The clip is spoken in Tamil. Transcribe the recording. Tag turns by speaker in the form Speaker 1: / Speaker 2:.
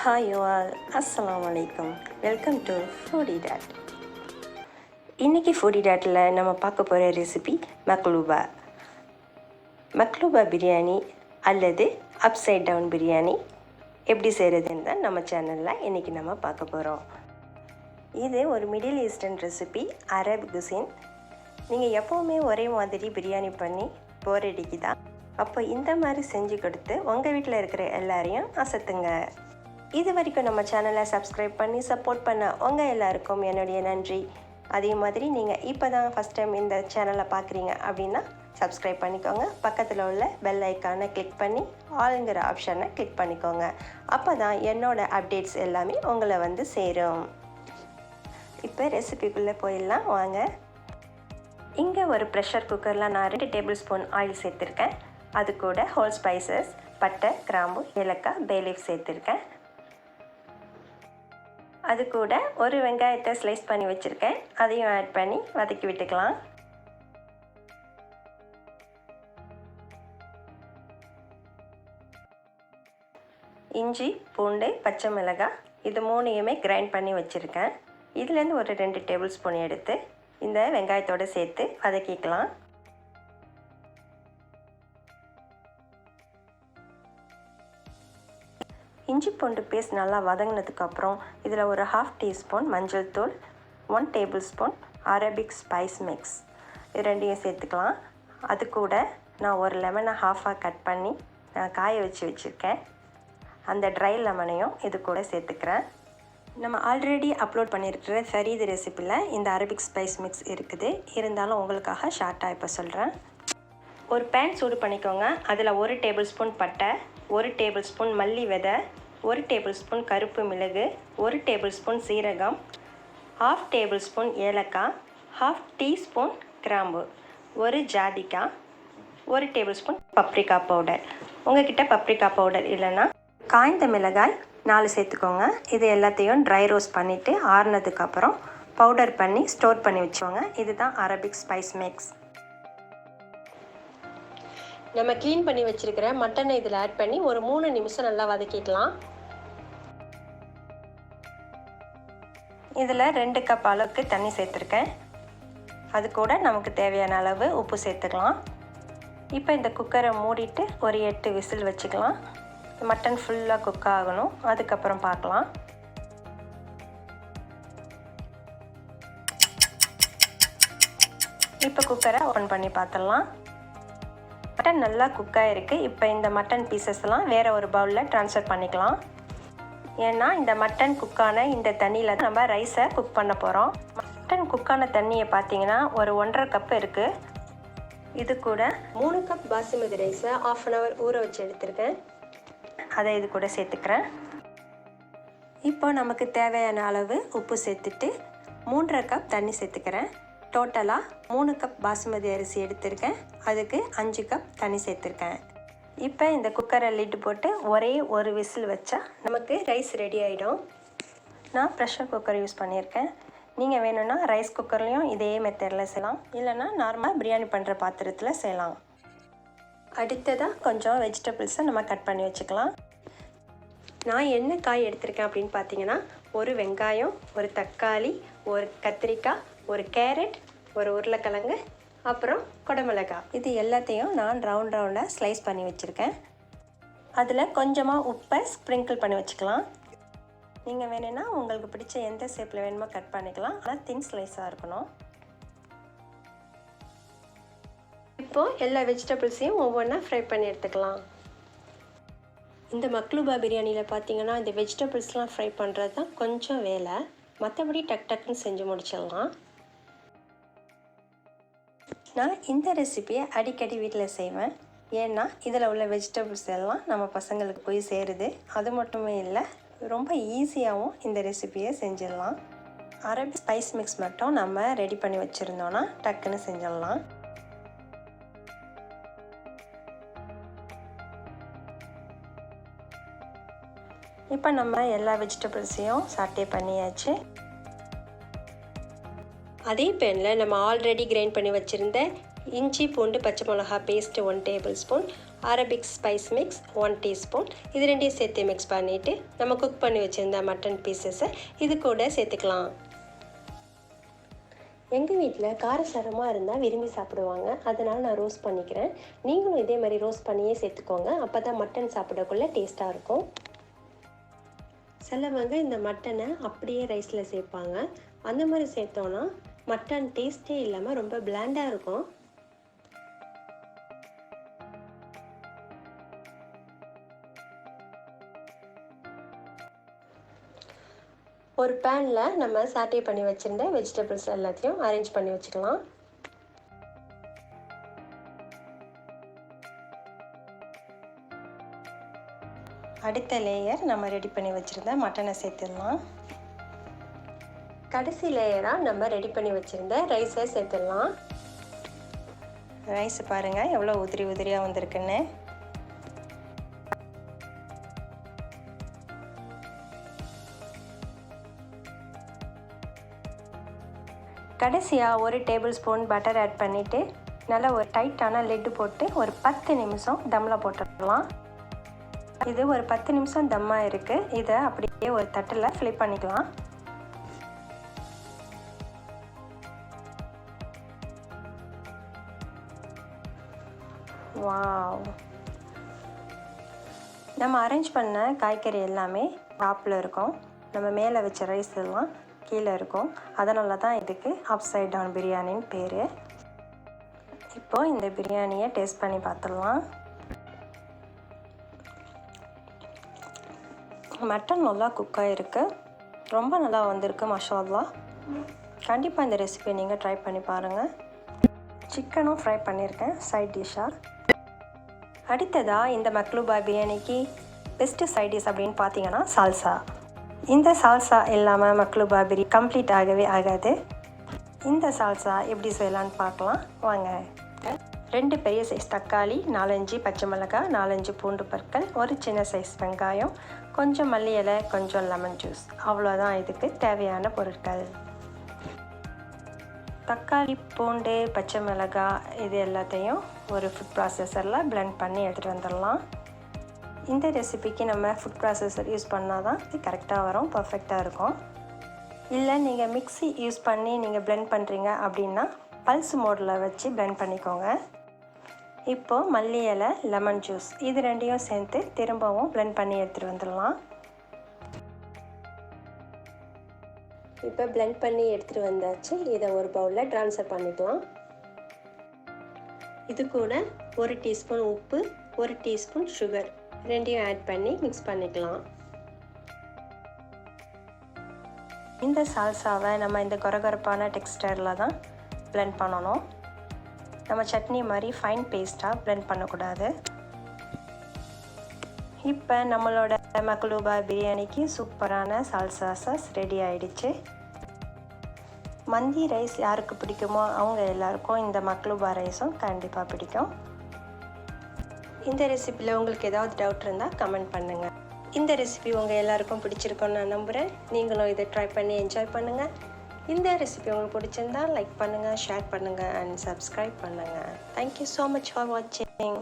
Speaker 1: Hi you all, Assalamualaikum. Welcome to Foody Dad. இன்னைக்கு Foody Dadல நம்ம பார்க்க போகிற ரெசிபி மக்லூபா பிரியாணி அல்லது அப்சைட் டவுன் பிரியாணி எப்படி செய்கிறதுன்னு தான் நம்ம சேனலில் இன்றைக்கி நம்ம பார்க்க போகிறோம். இது ஒரு middle eastern recipe, Arab cuisine. நீங்கள் எப்போவுமே ஒரே மாதிரி பிரியாணி பண்ணி போர் அடிக்குதா? அப்போ இந்த மாதிரி செஞ்சு கொடுத்து உங்கள் வீட்டில் இருக்கிற எல்லாரையும் அசத்துங்க. இது வரைக்கும் நம்ம சேனலை சப்ஸ்கிரைப் பண்ணி சப்போர்ட் பண்ண உங்கள் எல்லாருக்கும் என்னுடைய நன்றி. அதே மாதிரி நீங்கள் இப்போ தான் ஃபஸ்ட் டைம் இந்த சேனலை பார்க்குறீங்க அப்படின்னா சப்ஸ்கிரைப் பண்ணிக்கோங்க. பக்கத்தில் உள்ள பெல் ஐக்கானை கிளிக் பண்ணி ஆளுங்கிற ஆப்ஷனை கிளிக் பண்ணிக்கோங்க. அப்போ தான் என்னோடய அப்டேட்ஸ் எல்லாமே உங்களை வந்து சேரும். இப்போ ரெசிபிக்குள்ளே போயிடலாம் வாங்க. இங்கே ஒரு ப்ரெஷர் குக்கரில் நான் 2 டேபிள் ஸ்பூன் ஆயில் சேர்த்துருக்கேன். அது கூட ஹோல் ஸ்பைசஸ், பட்டை, கிராம்பு, ஏலக்காய், பே லீஃப் சேர்த்துருக்கேன். அது கூட ஒரு வெங்காயத்தை ஸ்லைஸ் பண்ணி வச்சுருக்கேன். அதையும் ஆட் பண்ணி வதக்கி விட்டுக்கலாம். இஞ்சி, பூண்டு, பச்சை மிளகாய் இது 3யுமே கிரைண்ட் பண்ணி வச்சுருக்கேன். இதுலேருந்து ஒரு 2 டேபிள் ஸ்பூன் எடுத்து இந்த வெங்காயத்தோடு சேர்த்து வதக்கிக்கலாம். இஞ்சி பூண்டு பேஸ்ட் நல்லா வதங்கினதுக்கப்புறம் இதில் ஒரு 1/2 டீஸ்பூன் மஞ்சள் தூள், 1 tablespoon Arabic spice mix இது 2யும் சேர்த்துக்கலாம். அது கூட நான் ஒரு லெமனை ஹாஃபாக கட் பண்ணி நான் காய வச்சுருக்கேன். அந்த ட்ரை லெமனையும் இது கூட சேர்த்துக்கிறேன். நம்ம ஆல்ரெடி அப்லோட் பண்ணியிருக்கிற ஃபரீத் ரெசிப்பியில் இந்த அரபிக் ஸ்பைஸ் மிக்ஸ் இருக்குது. இருந்தாலும் உங்களுக்காக ஷார்ட்டாக இப்போ சொல்கிறேன். ஒரு பேன் சூடு பண்ணிக்கோங்க. அதில் 1 டேபிள் ஸ்பூன் பட்டை, 1 டேபிள் ஸ்பூன் மல்லி விதை, 1 டேபிள் ஸ்பூன் கருப்பு மிளகு, 1 டேபிள் ஸ்பூன் சீரகம், 1/2 டேபிள் ஸ்பூன் ஏலக்காய், 1/2 டீஸ்பூன் கிராம்பு, 1 ஜாதிக்காய், 1 டேபிள் ஸ்பூன் paprika பவுடர். உங்கள்கிட்ட paprika பவுடர் இல்லைன்னா காய்ந்த மிளகாய் 4 சேர்த்துக்கோங்க. இது எல்லாத்தையும் ட்ரை ரோஸ்ட் பண்ணிவிட்டு ஆறுனதுக்கப்புறம் பவுடர் பண்ணி ஸ்டோர் பண்ணி வச்சுக்கோங்க. இதுதான் அரபிக் ஸ்பைஸ் மிக்ஸ். நம்ம க்ளீன் பண்ணி வச்சுருக்கிற மட்டனை இதில் ஆட் பண்ணி ஒரு 3 நிமிஷம் நல்லா வதக்கிக்கலாம். இதில் 2 கப் அளவுக்கு தண்ணி சேர்த்துருக்கேன். அது கூட நமக்கு தேவையான அளவு உப்பு சேர்த்துக்கலாம். இப்போ இந்த குக்கரை மூடிட்டு ஒரு 8 விசில் வச்சுக்கலாம். மட்டன் ஃபுல்லாக குக் ஆகணும். அதுக்கப்புறம் பார்க்கலாம். இப்போ குக்கரை ஓப்பன் பண்ணி பார்த்துடலாம். மட்டன் நல்லா குக்காக இருக்குது. இப்போ இந்த மட்டன் பீசஸ்லாம் வேறு ஒரு பவுலில் ட்ரான்ஸ்ஃபர் பண்ணிக்கலாம். ஏன்னா இந்த மட்டன் குக்கான இந்த தண்ணியில் நம்ம ரைஸை குக் பண்ண போகிறோம். மட்டன் குக்கான தண்ணியை பார்த்தீங்கன்னா ஒரு 1.5 கப் இருக்குது. இது கூட 3 கப் பாசுமதி ரைஸை 1/2 அன் ஹவர் ஊற வச்சு எடுத்துருக்கேன். அதை இது கூட சேர்த்துக்கிறேன். இப்போ நமக்கு தேவையான அளவு உப்பு சேர்த்துட்டு 3.5 கப் தண்ணி சேர்த்துக்கிறேன். டோட்டலாக 3 கப் பாசுமதி அரிசி எடுத்திருக்கேன். அதுக்கு 5 கப் தண்ணி சேர்த்துருக்கேன். இப்போ இந்த குக்கரை லிட்டு போட்டு ஒரே ஒரு விசில் வச்சா நமக்கு ரைஸ் ரெடி ஆகிடும். நான் ப்ரெஷர் குக்கர் யூஸ் பண்ணியிருக்கேன். நீங்கள் வேணும்னா ரைஸ் குக்கர்லேயும் இதே மெத்தடில் செய்யலாம். இல்லைனா நார்மலாக பிரியாணி பண்ணுற பாத்திரத்தில் செய்யலாம். அடுத்ததாக கொஞ்சம் வெஜிடபிள்ஸை நம்ம கட் பண்ணி வச்சுக்கலாம். நான் என்ன காய் எடுத்திருக்கேன் அப்படின்னு பார்த்தீங்கன்னா ஒரு வெங்காயம், ஒரு தக்காளி, ஒரு கத்திரிக்காய், ஒரு கேரட், ஒரு உருளைக்கிழங்கு, அப்புறம் குடமிளகாய். இது எல்லாத்தையும் நான் ரவுண்டாக ஸ்லைஸ் பண்ணி வச்சுருக்கேன். அதில் கொஞ்சமாக உப்பை ஸ்ப்ரிங்கிள் பண்ணி வச்சுக்கலாம். நீங்கள் வேணும்னா உங்களுக்கு பிடிச்ச எந்த ஷேப்பில் வேணுமோ கட் பண்ணிக்கலாம். ஆனால் தின் ஸ்லைஸாக இருக்கணும். இப்போது எல்லா வெஜிடபிள்ஸையும் ஒவ்வொன்றா ஃப்ரை பண்ணி எடுத்துக்கலாம். இந்த மக்லூபா பிரியாணியில் பார்த்தீங்கன்னா இந்த வெஜிடபிள்ஸ்லாம் ஃப்ரை பண்ணுறது தான் கொஞ்சம் வேலை. மற்றபடி டக்குன்னு செஞ்சு முடிச்சிடலாம். நான் இந்த ரெசிபியை அடிக்கடி வீட்டில் செய்வேன். ஏன்னா இதில் உள்ள வெஜிடபிள்ஸ் எல்லாம் நம்ம பசங்களுக்கு போய் சேருது. அது மட்டுமே இல்லை, ரொம்ப ஈஸியாகவும் இந்த ரெசிபியை செஞ்சிடலாம். அரபிக் ஸ்பைஸ் மிக்ஸ் மட்டும் நம்ம ரெடி பண்ணி வச்சுருந்தோன்னா டக்குன்னு செஞ்சிடலாம். இப்போ நம்ம எல்லா வெஜிடபிள்ஸையும் சாட்டே பண்ணியாச்சு. அதே பேனில் நம்ம ஆல்ரெடி கிரைண்ட் பண்ணி வச்சுருந்த இஞ்சி பூண்டு பச்சை மிளகா paste 1 tablespoon, Arabic spice mix 1 teaspoon. இது ரெண்டையும் சேர்த்து மிக்ஸ் பண்ணிவிட்டு நம்ம குக் பண்ணி வச்சுருந்த மட்டன் பீசஸை இது கூட சேர்த்துக்கலாம். எங்கள் வீட்டில் காரசாரமாக இருந்தால் விரும்பி சாப்பிடுவாங்க, அதனால் நான் ரோஸ்ட் பண்ணிக்கிறேன். நீங்களும் இதே மாதிரி ரோஸ்ட் பண்ணியே சேர்த்துக்கோங்க, அப்போ தான் மட்டன் சாப்பிடக்குள்ள டேஸ்ட்டாக இருக்கும். சிலவங்க இந்த மட்டனை அப்படியே ரைஸில் சேர்ப்பாங்க. அந்த மாதிரி சேர்த்தோன்னா மட்டன் டேஸ்ட்டே இல்லாமல் ரொம்ப பிளாண்டாக இருக்கும். ஒரு பேனில் நம்ம சாட்டே பண்ணி வச்சுருந்த வெஜிடபிள்ஸ் எல்லாத்தையும் அரேஞ்ச் பண்ணி வச்சுக்கலாம். அடுத்த லேயர் நம்ம ரெடி பண்ணி வச்சுருந்த மட்டனை சேர்த்துடலாம். கடைசி லேயராக நம்ம ரெடி பண்ணி வச்சுருந்த ரைஸை சேர்த்துடலாம். ரைஸ் பாருங்கள் எவ்வளோ உதிரி உதிரியாக வந்திருக்குன்னு. கடைசியாக 1 டேபிள் ஸ்பூன் பட்டர் ஆட் பண்ணிவிட்டு நல்லா ஒரு டைட்டான லிட்டு போட்டு ஒரு 10 நிமிஷம் தம்மில் போட்டுடலாம். இது ஒரு 10 நிமிஷம் தம்மாக இருக்குது. இதை அப்படியே ஒரு தட்டில் ஃபிளிப் பண்ணிக்கலாம். வாவ், நம்ம அரேஞ்ச் பண்ண காய்கறி எல்லாமே டாப்பில் இருக்கும். நம்ம மேலே வச்ச ரைஸ் எல்லாம் கீழே இருக்கும். அதனால தான் இதுக்கு அப்சைட் டவுன் பிரியாணின்னு பேர். இப்போது இந்த பிரியாணியை டேஸ்ட் பண்ணி பார்த்துடலாம். மட்டன் நல்லா குக்காக இருக்குது, ரொம்ப நல்லா வந்திருக்கு மாஷாஅல்லாஹ். கண்டிப்பாக இந்த ரெசிபி நீங்கள் ட்ரை பண்ணி பாருங்கள். சிக்கனும் ஃப்ரை பண்ணியிருக்கேன் சைட் டிஷ்ஷாக. அடுத்ததாக இந்த மக்லூபா பிரியாணிக்கு பெஸ்ட்டு சைட் டிஷ் அப்படின்னு பார்த்தீங்கன்னா சால்சா. இந்த சால்சா இல்லாமல் மக்லூபா பிரியாணி கம்ப்ளீட் ஆகவே ஆகாது. இந்த சால்சா எப்படி செய்யலான்னு பார்க்கலாம் வாங்க. 2 பெரிய சைஸ் தக்காளி, 4-5 பச்சை மிளகாய், 4-5 பூண்டு பற்கள், ஒரு சின்ன சைஸ் வெங்காயம், கொஞ்சம் மல்லி இலை, கொஞ்சம் லெமன் ஜூஸ். அவ்வளோதான் இதுக்கு தேவையான பொருட்கள். தக்காளி, பூண்டு, பச்சை மிளகாய் இது எல்லாத்தையும் ஒரு ஃபுட் ப்ராசஸரில் பிளெண்ட் பண்ணி எடுத்துகிட்டு வந்துடலாம். இந்த ரெசிபிக்கு நம்ம ஃபுட் ப்ராசஸர் யூஸ் பண்ணால் தான் இது கரெக்டாக வரும், பர்ஃபெக்டாக இருக்கும். இல்லை நீங்கள் மிக்ஸி யூஸ் பண்ணி நீங்கள் பிளெண்ட் பண்ணுறீங்க அப்படின்னா பல்ஸ் மோடில் வச்சு பிளெண்ட் பண்ணிக்கோங்க. இப்போது மல்லி இலை, லெமன் ஜூஸ் இது ரெண்டையும் சேர்த்து திரும்பவும் பிளெண்ட் பண்ணி எடுத்துகிட்டு வந்துடலாம். இப்போ பிளெண்ட் பண்ணி எடுத்துகிட்டு வந்தாச்சு. இதை ஒரு பவுலில் ட்ரான்ஸ்ஃபர் பண்ணிக்கலாம். இது கூட 1 டீஸ்பூன் உப்பு, 1 டீஸ்பூன் சுகர் ரெண்டையும் ஆட் பண்ணி மிக்ஸ் பண்ணிக்கலாம். இந்த சால்சாவை நம்ம இந்த கொரகொரப்பான டெக்ஸ்டரில் தான் பிளெண்ட் பண்ணணும். நம்ம சட்னி மாதிரி ஃபைன் பேஸ்ட்டாக பிளெண்ட் பண்ணக்கூடாது. இப்போ நம்மளோட மக்லூபா பிரியாணிக்கு சூப்பரான சால்சா சாஸ் ரெடி ஆகிடுச்சு. மந்தி ரைஸ் யாருக்கு பிடிக்குமோ அவங்க எல்லாருக்கும் இந்த மக்லூபா ரைஸும் கண்டிப்பாக பிடிக்கும். இந்த ரெசிபியில் உங்களுக்கு ஏதாவது டவுட் இருந்தால் கமெண்ட் பண்ணுங்கள். இந்த ரெசிபி உங்கள் எல்லாருக்கும் பிடிச்சிருக்குன்னு நான் நம்புகிறேன். நீங்களும் இதை ட்ரை பண்ணி என்ஜாய் பண்ணுங்கள். இந்த ரெசிபி உங்களுக்கு பிடிச்சிருந்தால் லைக் பண்ணுங்கள், ஷேர் பண்ணுங்கள் அண்ட் சப்ஸ்கிரைப் பண்ணுங்கள். தேங்க்யூ ஸோ மச் ஃபார் வாட்சிங்.